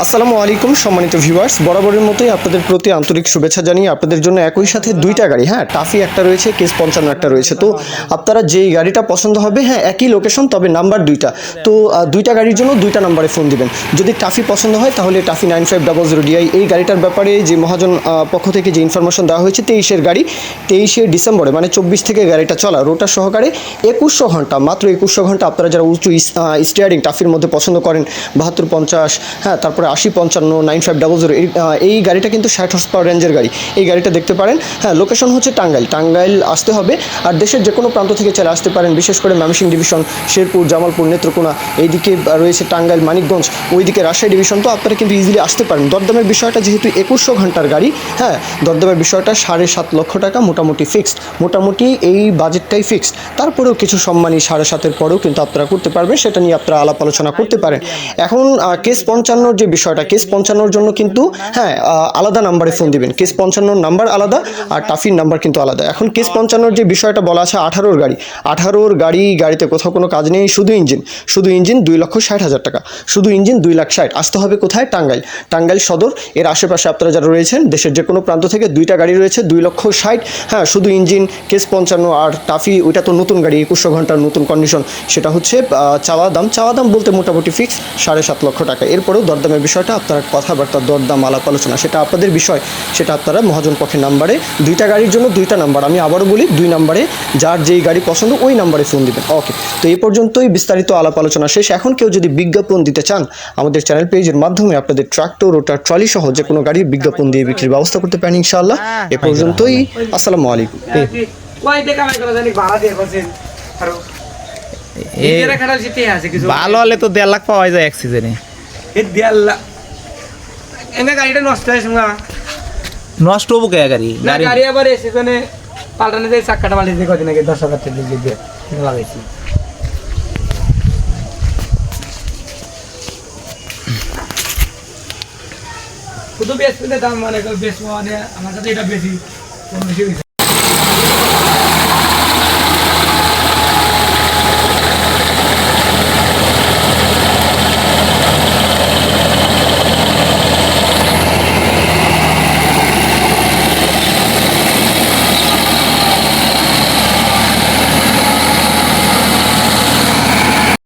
আসসালামু আলাইকুম সম্মানিত ভিউয়ার্স, বরাবরের মতোই আপনাদের প্রতি আন্তরিক শুভেচ্ছা জানিয়ে আপনাদের জন্য একই সাথে দুইটা গাড়ি, টাফি একটা রয়েছে, কেস 55 একটা রয়েছে। তো আপনারা যেই গাড়িটা পছন্দ হবে, একই লোকেশন, তবে নাম্বার দুইটা। তো দুইটা গাড়ির জন্য দুইটা নাম্বারে ফোন দিবেন। যদি টাফি পছন্দ হয় তাহলে টাফি 9500 DI এই গাড়িটার ব্যাপারে যে মহাজন পক্ষ থেকে যে ইনফরমেশন দেওয়া হয়েছে, 23-এর গাড়ি, 23শে ডিসেম্বরে মানে 24 থেকে গাড়িটা চলা, রোটার সহকারে 2100 ঘন্টা, মাত্র 2100 ঘন্টা। আপনারা যারা উঁচু স্টিয়ারিং টাফির মধ্যে পছন্দ করেন, 7250, তারপরে 8055, 9500, এই গাড়িটা কিন্তু 60 হর্স পাওয়ার রেঞ্জের গাড়ি। এই গাড়িটা দেখতে পারেন। লোকেশন হচ্ছে টাঙ্গাইল আসতে হবে, আর দেশের যে কোনো প্রান্ত থেকে চলে আসতে পারেন। বিশেষ করে ময়মনসিংহ ডিভিশন, শেরপুর, জামালপুর, নেত্রকোনা, এইদিকে রয়েছে টাঙ্গাইল, মানিকগঞ্জ, ওইদিকে রাজশাহী ডিভিশন। তো আপনারা কিন্তু ইজিলি আসতে পারেন। দরদামের বিষয়টা যেহেতু 2100 ঘন্টার গাড়ি, দরদামের বিষয়টা 7.5 লক্ষ টাকা মোটামুটি ফিক্সড। মোটামুটি এই বাজেটটাই ফিক্সড। তারপরেও কিছু সম্মানী 7.5-এর পরেও কিন্তু আপনারা করতে পারবেন, সেটা নিয়ে আপনারা আলাপ আলোচনা করতে পারেন। এখন কেস 55 যে বিষয়টা, কেস 55 জন্য কিন্তু আলাদা নাম্বারে ফোন দিবেন। কেস 55 নাম্বার আলাদা, আর টাফির নাম্বার কিন্তু আলাদা। এখন কেস 55 যে বিষয়টা বলা আছে, 18-র গাড়ি, 18-র গাড়িতে কোথাও কোনো কাজ নেই, শুধু ইঞ্জিন 2,60,000 টাকা, শুধু ইঞ্জিন 2,60,000। আসতে হবে কোথায়? টাঙ্গাইল সদর, এর আশেপাশে আপনারা যারা রয়েছেন দেশের যে কোনো প্রান্ত থেকে, দুইটা গাড়ি রয়েছে 2,60,000, শুধু ইঞ্জিন। কেস 55 আর টাফি, ওইটা তো নতুন গাড়ি, 2100 ঘন্টার নতুন কন্ডিশন, সেটা হচ্ছে চাওয়া দাম বলতে মোটামুটি ফিক্স 7.5 লক্ষ টাকা। এরপরেও দরদামের বিষয়টা আপনারা কথাবার্তা, দরদাম, আলাপ আলোচনা, সেটা আপনাদের বিষয়, সেটা আপনারা মহাজন পক্ষের নাম্বারে, দুইটা গাড়ির জন্য দুইটা নাম্বার, আমি আবারও বলি, দুই নাম্বারে যার যেই গাড়ি পছন্দ ওই নাম্বারে ফোন দিবেন। ওকে, তো এই পর্যন্তই বিস্তারিত আলাপ আলোচনা শেষ। এখন কেউ যদি বিজ্ঞাপন দিতে চান, আমাদের চ্যানেল পেজের মাধ্যমে আপনাদের ট্রাক্টর, রোটার, ট্রলি সহ যে কোনো গাড়ির বিজ্ঞাপন দিয়ে বিক্রির ব্যবস্থা করতে পারেন ইনশাআল্লাহ। এ পর্যন্তই, আসসালামু আলাইকুম। ভালো হলে তো 1.5 লাখ পাওয়া যায় এক সিজনে। গাড়িটা নষ্ট হয়েছে, নষ্ট হবো কে গাড়ি? গাড়ি আবার সিজনে পাল্টানো যায়, চাক্কাটা পাল্টে কদিন আগে 10,000 টাকা দিয়ে লাগাইছি। শুধু বেশ দাম, মানে বেশ, মানে আমার কাছে এটা বেশি